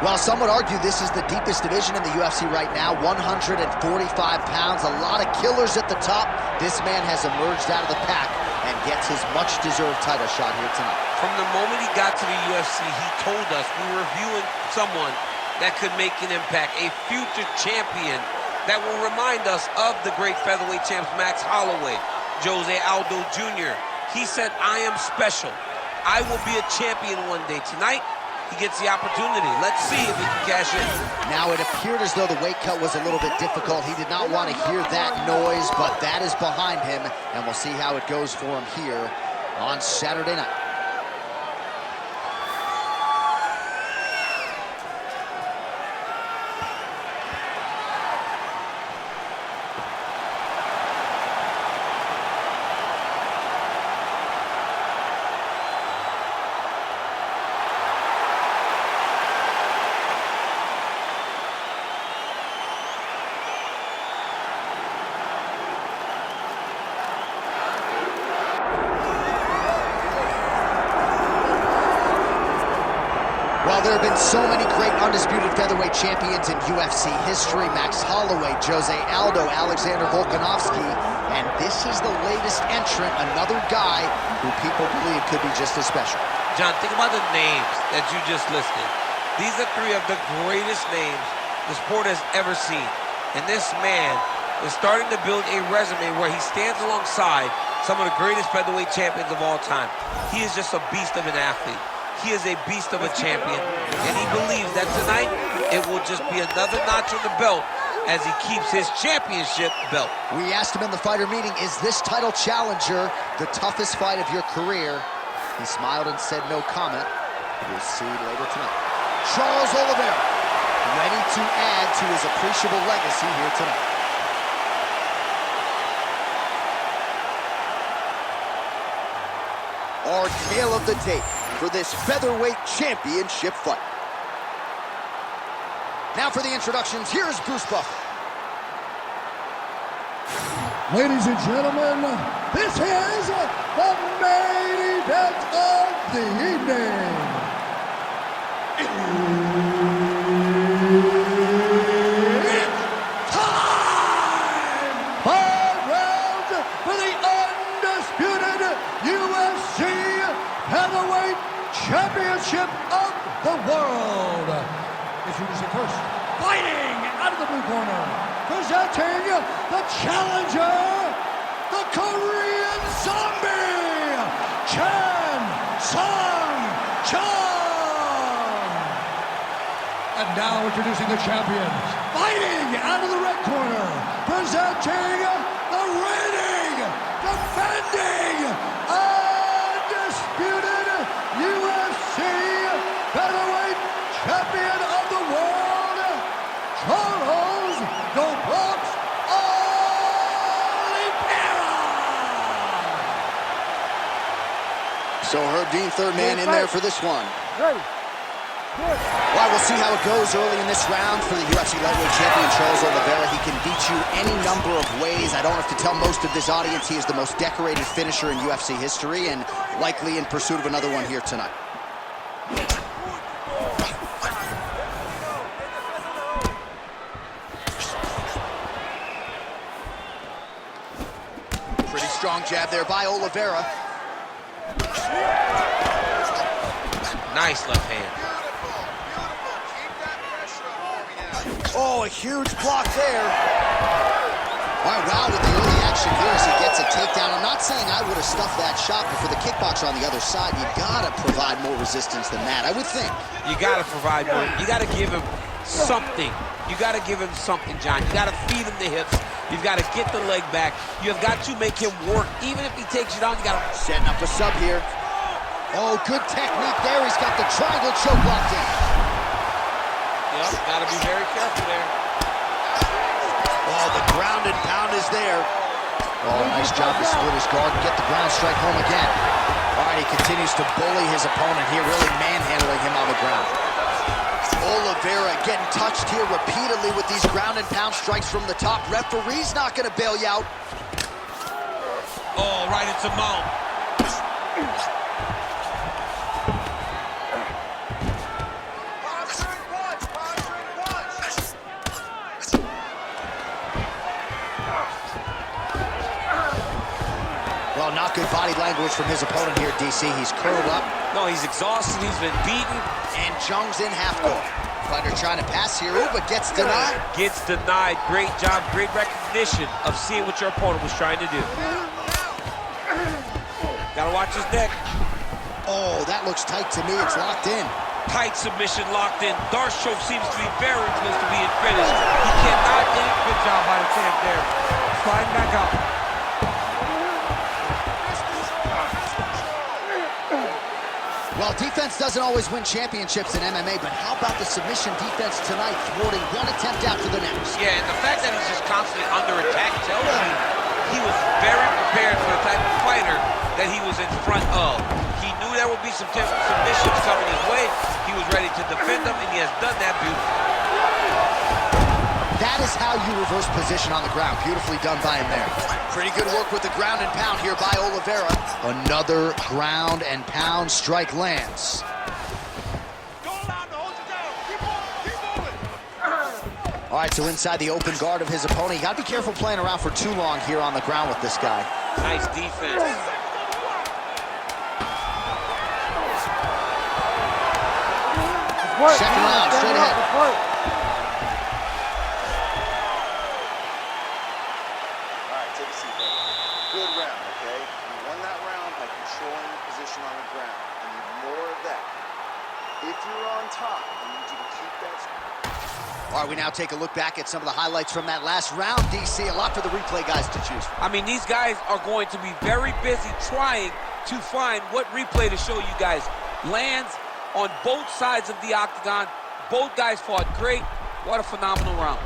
Well, some would argue this is the deepest division in the UFC right now, 145 pounds, a lot of killers at the top. This man has emerged out of the pack and gets his much-deserved title shot here tonight. From the moment he got to the UFC, he told us we were viewing someone that could make an impact, a future champion that will remind us of the great featherweight champs Max Holloway, Jose Aldo Jr. He said, I am special. I will be a champion one day. Tonight, he gets the opportunity. Let's see if he can cash in. Now, it appeared as though the weight cut was a little bit difficult. He did not want to hear that noise, but that is behind him, and we'll see how it goes for him here on Saturday night. Well, there have been so many great undisputed featherweight champions in UFC history. Max Holloway, Jose Aldo, Alexander Volkanovski, and this is the latest entrant, another guy who people believe could be just as special. John, think about the names that you just listed. These are three of the greatest names the sport has ever seen. And this man is starting to build a resume where he stands alongside some of the greatest featherweight champions of all time. He is just a beast of an athlete. He is a beast of a champion, and he believes that tonight it will just be another notch on the belt as he keeps his championship belt. We asked him in the fighter meeting, is this title challenger the toughest fight of your career? He smiled and said no comment. We'll see later tonight. Charles Oliveira, ready to add to his appreciable legacy here tonight. Our tale of the tape for this featherweight championship fight. Now for the introductions, here's Bruce Buffer. Ladies and gentlemen, this is the main event of the evening. It's time! 5 rounds for the undisputed UFC Heavyweight Championship of the world. Introducing first, fighting out of the blue corner, presenting the challenger, the Korean Zombie, Chan Sung-Jung. And now introducing the champions, fighting out of the red corner, presenting the reigning, defending, undisputed UFC Featherweight Champion of the world, Charles "The Box" Oliveira. So Herb Dean, third man in there for this one. Ready. Well, we'll see how it goes early in this round for the UFC lightweight champion, Charles Oliveira. He can beat you any number of ways. I don't have to tell most of this audience he is the most decorated finisher in UFC history and likely in pursuit of another one here tonight. Pretty strong jab there by Oliveira. Nice left hand. Oh, a huge block there. All right, wow, with the early action here as he gets a takedown. I'm not saying I would have stuffed that shot, but for the kickboxer on the other side, you gotta provide more resistance than that, I would think. You gotta provide more. You gotta give him something. You gotta give him something, John. You gotta feed him the hips. You've gotta get the leg back. You've got to make him work. Even if he takes you down, you gotta... Setting up a sub here. Oh, good technique there. He's got the triangle choke locked in. Yep, gotta be very careful there. Oh, the ground and pound is there. Oh, nice job to split his guard and get the ground strike home again. All right, he continues to bully his opponent here, really manhandling him on the ground. Oliveira getting touched here repeatedly with these ground and pound strikes from the top. Referee's not going to bail you out. Oh, right into mount. damage from his opponent here, DC. He's curled up. No, he's exhausted. He's been beaten. And Jung's in half guard. Fighter trying to pass here, but gets denied. Gets denied. Great job, great recognition of seeing what your opponent was trying to do. Gotta watch his neck. Oh, that looks tight to me. It's locked in. Tight submission locked in. Darshov seems to be very close to being finished. He cannot get it. Good job by the champ there. Sliding back out. Well, defense doesn't always win championships in MMA, but how about the submission defense tonight, thwarting one attempt after the next? Yeah, and the fact that he's just constantly under attack tells you he was very prepared for the type of fighter that he was in front of. He knew there would be some submissions coming his way. He was ready to defend them, and he has done that beautifully. That is how you reverse position on the ground. Beautifully done by him there. Pretty good work with the ground and pound here by Oliveira. Another ground and pound strike lands. All right, so inside the open guard of his opponent. You got to be careful playing around for too long here on the ground with this guy. Nice defense. Second round, straight ahead. Good round, okay? You won that round by controlling the position on the ground. I need more of that. If you're on top, I need you to keep that. All right, we now take a look back at some of the highlights from that last round, DC. A lot for the replay guys to choose from. I mean, these guys are going to be very busy trying to find what replay to show you guys. Lands on both sides of the octagon. Both guys fought great. What a phenomenal round.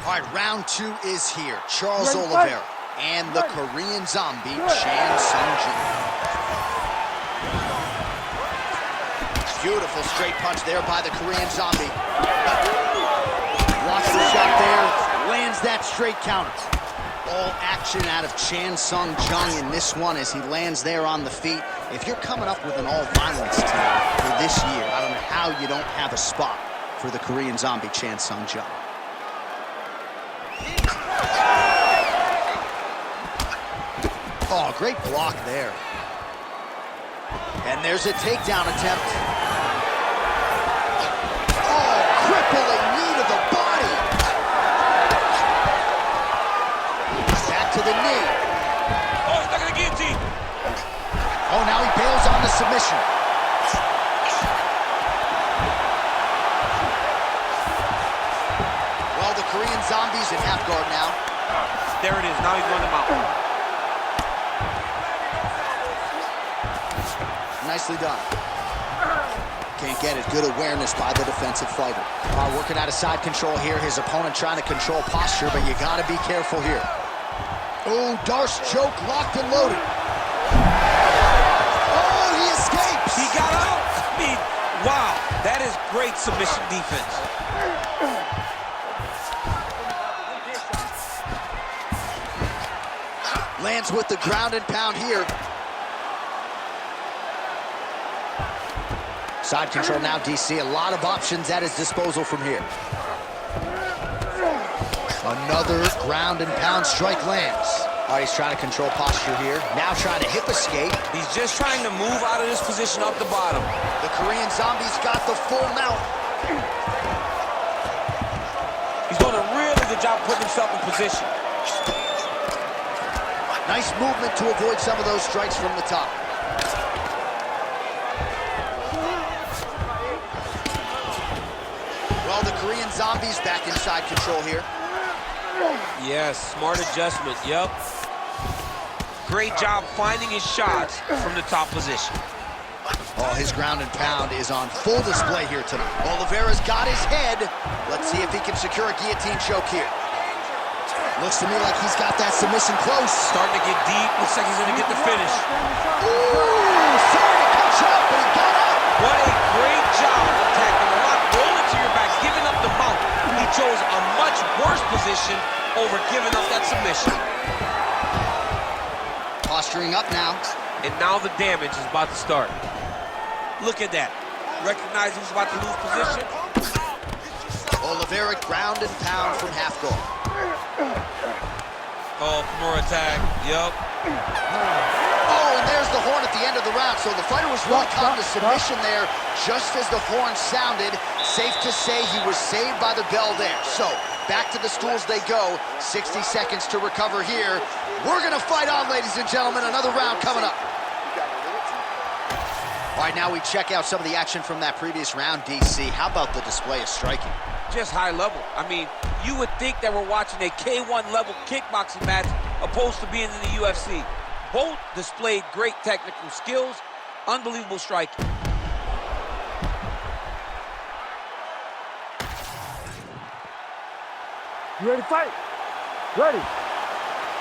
All right, round two is here. Charles Oliveira and the Korean zombie, Chan Sung-jung. Beautiful straight punch there by the Korean zombie. Blocks the shot there, lands that straight counter. All action out of Chan Sung-jung in this one as he lands there on the feet. If you're coming up with an all-violence team for this year, I don't know how you don't have a spot for the Korean zombie, Chan Sung-jung. Oh, great block there. And there's a takedown attempt. Oh, crippling knee to the body. Back to the knee. Oh, stuck in the guillotine. Oh, now he bails on the submission. Well, the Korean zombie's in half guard now. There it is. Now he's running them out. Nicely done. Can't get it. Good awareness by the defensive fighter. Working out of side control here. His opponent trying to control posture, but you got to be careful here. Oh, Darce choke locked and loaded. Oh, he escapes. He got out. I mean, wow. That is great submission defense. Lands with the ground and pound here. Side control now, DC. A lot of options at his disposal from here. Another ground and pound strike lands. All right, he's trying to control posture here. Now trying to hip escape. He's just trying to move out of this position up the bottom. The Korean zombie's got the full mount. He's doing a really good job putting himself in position. Nice movement to avoid some of those strikes from the top. Well, the Korean zombie's back inside control here. Yes, smart adjustment, yep. Great job finding his shots from the top position. Oh, his ground and pound is on full display here tonight. Oliveira's got his head. Let's see if he can secure a guillotine choke here. Looks to me like he's got that submission close. Starting to get deep. Looks like he's going to get the finish. Ooh, sorry to catch up, but he got up. What a great job attacking the lock, rolling to your back, giving up the mount. He chose a much worse position over giving up that submission. Posturing up now. And now the damage is about to start. Look at that. Recognize who's about to lose position. Oliveira ground and pound from half guard. Oh, Kimura tag. Yup. Oh, and there's the horn at the end of the round. So the fighter was really caught in a submission there just as the horn sounded. Safe to say he was saved by the bell there. So back to the stools they go. 60 seconds to recover here. We're going to fight on, ladies and gentlemen. Another round coming up. All right, now we check out some of the action from that previous round, DC. How about the display of striking? Just high level. I mean, you would think that we're watching a K1 level kickboxing match opposed to being in the UFC. Both displayed great technical skills, unbelievable striking. You ready to fight? Ready.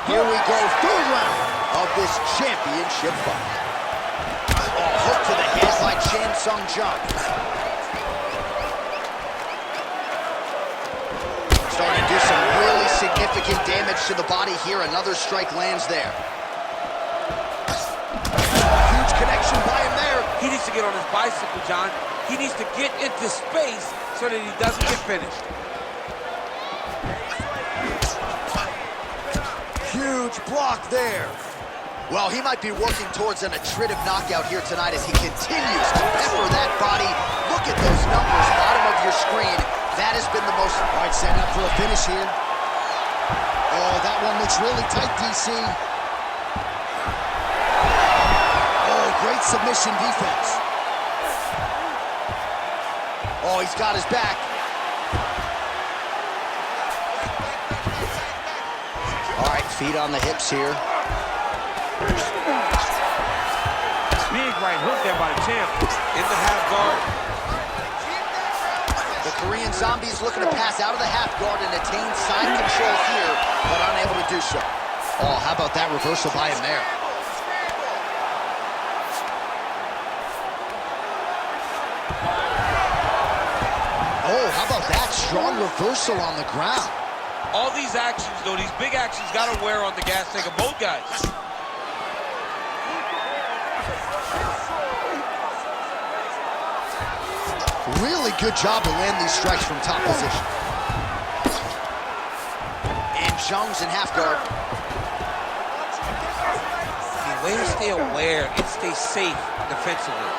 Here we go, third round of this championship fight. Oh, hook to the head by Jung. Starting to do some really significant damage to the body here. Another strike lands there. Huge connection by him there. He needs to get on his bicycle, John. He needs to get into space so that he doesn't get finished. Huge block there. Well, he might be working towards an attritive knockout here tonight as he continues to pepper that body. Look at those numbers, bottom of your screen. That has been the most... All right, setting up for a finish here. Oh, that one looks really tight, DC. Oh, great submission defense. Oh, he's got his back. All right, feet on the hips here. Big right hook there by the champ. In the half guard. The Korean Zombie's looking to pass out of the half guard and attain side control here, but unable to do so. Oh, how about that reversal by him there? Oh, how about that strong reversal on the ground? All these actions, though, these big actions got to wear on the gas tank of both guys. Really good job to land these strikes from top position. And Jung's in half guard. The way to stay aware and stay safe defensively.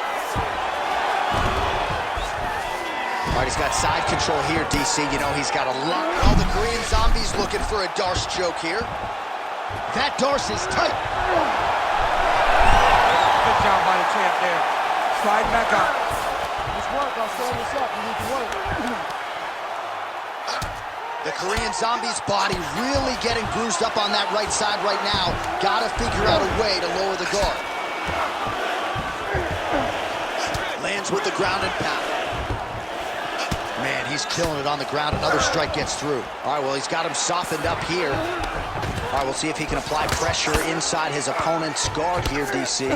All right, he's got side control here, DC. You know, he's got a lot. Oh, the Korean Zombie's looking for a Darce choke here. That Darce is tight. Good job by the champ there. Sliding back out. Let's work. I'll stand this up. You need to work. The Korean Zombie's body really getting bruised up on that right side right now. Got to figure out a way to lower the guard. Lands with the ground and pound. Man, he's killing it on the ground. Another strike gets through. All right, well, he's got him softened up here. All right, we'll see if he can apply pressure inside his opponent's guard here, DC.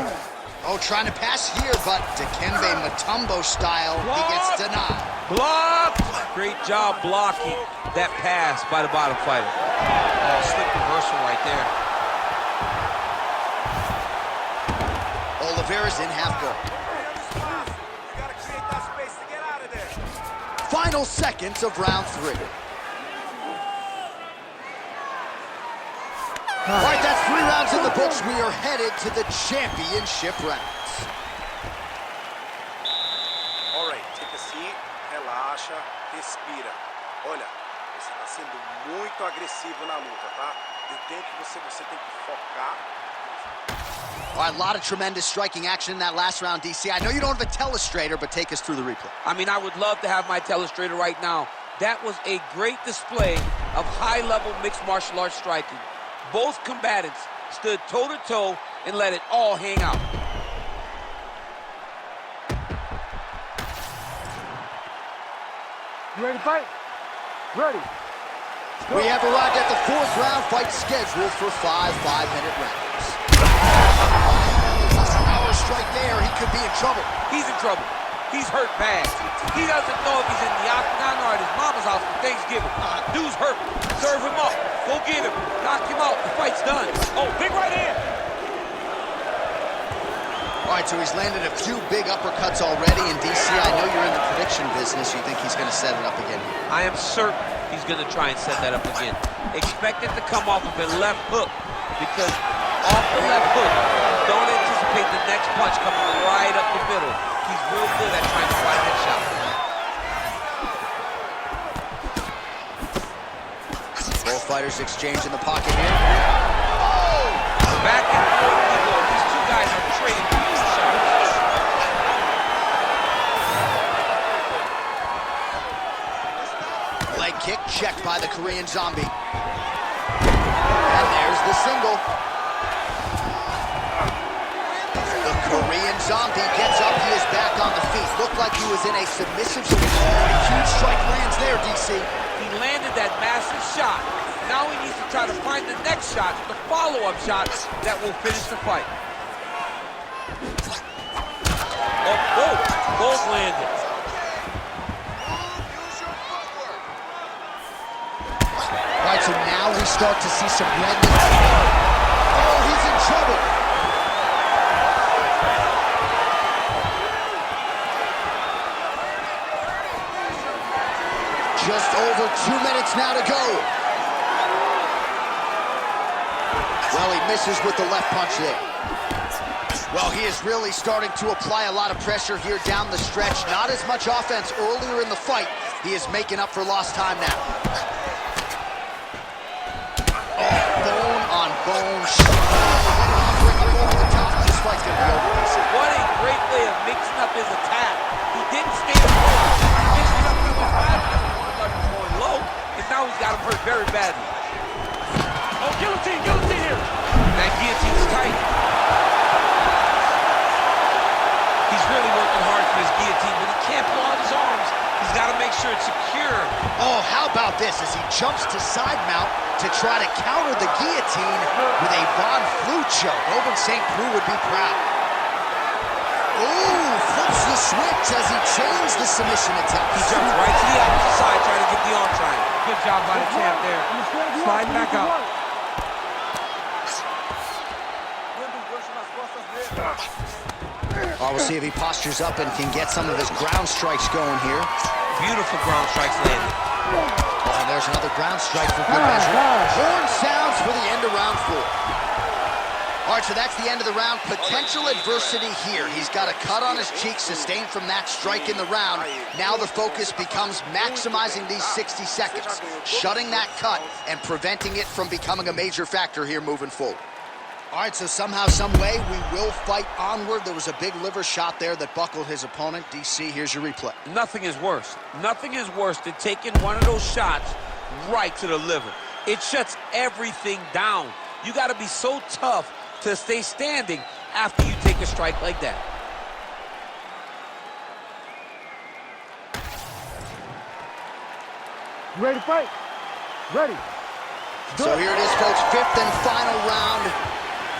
Oh, trying to pass here, but Dikembe Mutombo style, he gets denied. Blocked! Great job blocking that pass by the bottom fighter. Oh, slick reversal right there. Oliveira's in half guard. Final seconds of round 3. All right, that's 3 rounds in the books. We are headed to the championship rounds. All right, take a seat, relaxa, respira. Olha, você está sendo muito agressivo na luta, tá? Eu tenho que você tem que focar. All right, a lot of tremendous striking action in that last round, DC. I know you don't have a telestrator, but take us through the replay. I mean, I would love to have my telestrator right now. That was a great display of high-level mixed martial arts striking. Both combatants stood toe-to-toe and let it all hang out. You ready to fight? Ready. We have arrived at the 4th round fight scheduled for 5 5-minute rounds. Power strike there. He could be in trouble. He's in trouble. He's hurt bad. He doesn't know if he's in the octagon or at his mama's house for Thanksgiving. Dude's hurt. Serve him up. Go get him. Knock him out. The fight's done. Oh, big right hand. All right, so he's landed a few big uppercuts already. And DC, I know you're in the prediction business. You think he's going to set it up again? I am certain he's going to try and set that up again. Expect it to come off of a left hook, because off the left hook, don't anticipate the next punch coming right up the middle. He's real good at trying to find that shot. Both fighters exchange in the pocket here. Oh! Back and forth we go. These two guys are trading huge shots. Leg kick checked by the Korean Zombie. And there's the single. The Korean Zombie gets up. He is back on the feet. Looked like he was in a submissive position. A huge strike lands there, DC. He landed that massive shot. Now he needs to try to find the next shot, the follow-up shot that will finish the fight. Oh, both landed. All right, so now we start to see some red. Oh, he's in trouble. Just over 2 minutes now to go. Well, he misses with the left punch there. Well, he is really starting to apply a lot of pressure here down the stretch. Not as much offense earlier in the fight. He is making up for lost time now. Oh, bone on bone. Offering up over the top. This fight's going to be over. What a great way of mixing up his attack. He didn't stay low. He mixed it up with his back. He thought he was going low, and now he's got him hurt very badly. Oh, guillotine here. That guillotine's tight. He's really working hard for his guillotine, but he can't pull out his arms. He's got to make sure it's secure. Oh, how about this as he jumps to side mount to try to counter the guillotine with a Von Flue choke. Owen St. Preux would be proud. Ooh, flips the switch as he changed the submission attempt. He jumps right to the opposite side trying to get the arm triangle. Good job by the champ there. Slide back up. Oh, we'll see if he postures up and can get some of his ground strikes going here. Beautiful ground strikes landed. Oh, and there's another ground strike for good measure. Horn sounds for the end of round 4. All right, so that's the end of the round. Potential adversity here. He's got a cut on his cheek sustained from that strike in the round. Now the focus becomes maximizing these 60 seconds, shutting that cut and preventing it from becoming a major factor here moving forward. All right, so somehow, some way, we will fight onward. There was a big liver shot there that buckled his opponent. DC, here's your replay. Nothing is worse. Nothing is worse than taking one of those shots right to the liver. It shuts everything down. You got to be so tough to stay standing after you take a strike like that. You ready to fight? Ready. So here it is, folks, 5th and final round.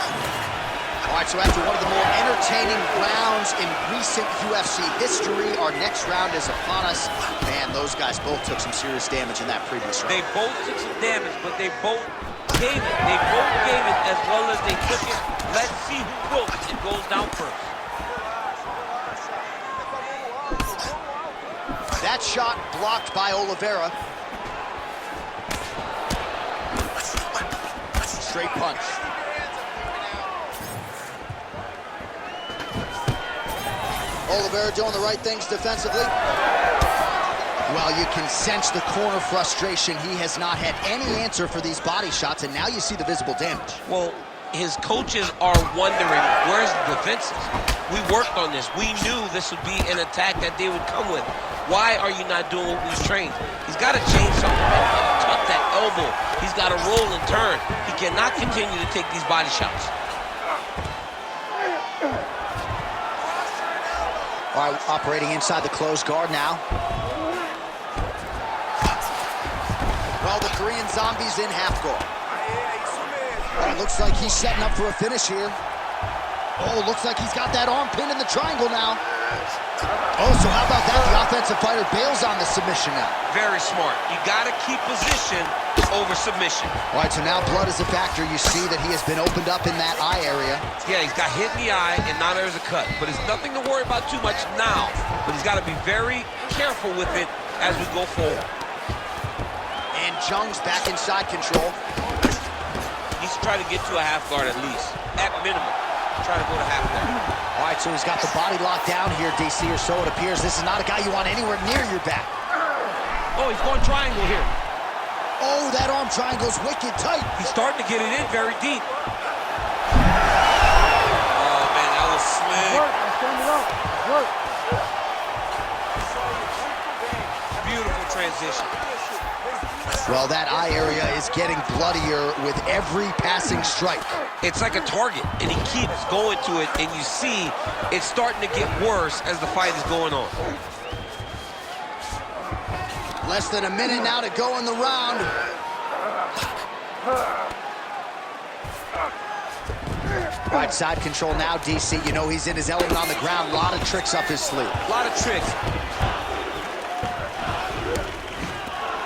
All right, so after one of the more entertaining rounds in recent UFC history, our next round is upon us. Man, those guys both took some serious damage in that previous round. They both took some damage, but they both gave it. They both gave it as well as they took it. Let's see who wilts and goes down first. That shot blocked by Oliveira. Straight punch. Oliveira doing the right things defensively. Well, you can sense the corner frustration. He has not had any answer for these body shots, and now you see the visible damage. Well, his coaches are wondering, where's the defenses? We worked on this. We knew this would be an attack that they would come with. Why are you not doing what we've trained? He's got to change something. Tuck that elbow. He's got to roll and turn. He cannot continue to take these body shots. All right, operating inside the closed guard now. Well, the Korean Zombie's in half guard. Well, it looks like he's setting up for a finish here. Oh, looks like he's got that arm pinned in the triangle now. Oh, so how about that? The offensive fighter bails on the submission now. Very smart. You got to keep position over submission. All right, so now blood is a factor. You see that he has been opened up in that eye area. Yeah, he's got hit in the eye, and now there's a cut. But it's nothing to worry about too much now. But he's got to be very careful with it as we go forward. And Jung's back inside control. He's trying to get to a half guard at least, at minimum. Try to go to half guard. All right, so he's got the body locked down here, DC, or so it appears. This is not a guy you want anywhere near your back. Oh, he's going triangle here. Oh, that arm triangle's wicked tight. He's starting to get it in very deep. Oh, man, that was slick. Work, I stand it up. Work. Beautiful transition. Well, that eye area is getting bloodier with every passing strike. It's like a target, and he keeps going to it, and you see it's starting to get worse as the fight is going on. Less than a minute now to go in the round. Right side control now, DC. You know he's in his element on the ground. A lot of tricks up his sleeve. A lot of tricks.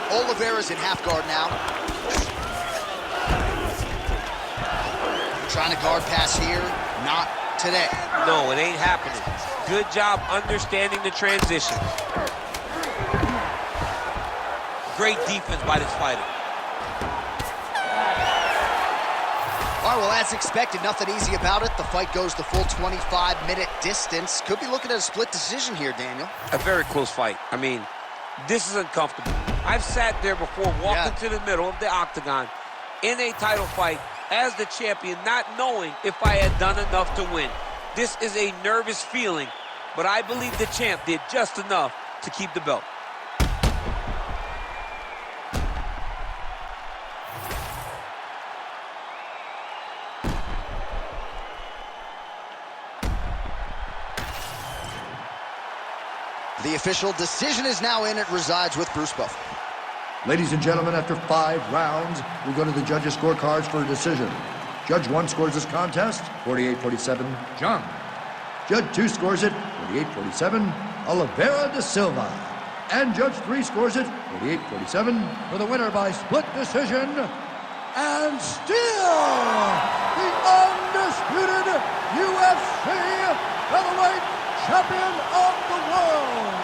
Oliveira's in half guard now. Trying to guard pass here. Not today. No, it ain't happening. Good job understanding the transition. Great defense by this fighter. All right, well, as expected, nothing easy about it. The fight goes the full 25-minute distance. Could be looking at a split decision here, Daniel. A very close fight. I mean, this is uncomfortable. I've sat there before walking to the middle of the octagon in a title fight as the champion, not knowing if I had done enough to win. This is a nervous feeling, but I believe the champ did just enough to keep the belt. The official decision is now in. It resides with Bruce Buffer. Ladies and gentlemen, after 5 rounds, we go to the judges' scorecards for a decision. Judge 1 scores this contest, 48-47, Jung. Judge 2 scores it, 48-47, Oliveira da Silva. And Judge 3 scores it, 48-47, for the winner by split decision. And still, the undisputed UFC featherweight champion of the world,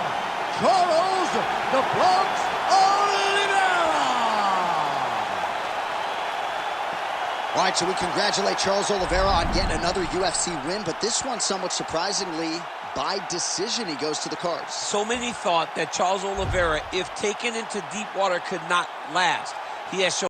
Charles "The Bronx" Oliveira. All right, so we congratulate Charles Oliveira on getting another UFC win, but this one, somewhat surprisingly, by decision, he goes to the cards. So many thought that Charles Oliveira, if taken into deep water, could not last. He has shown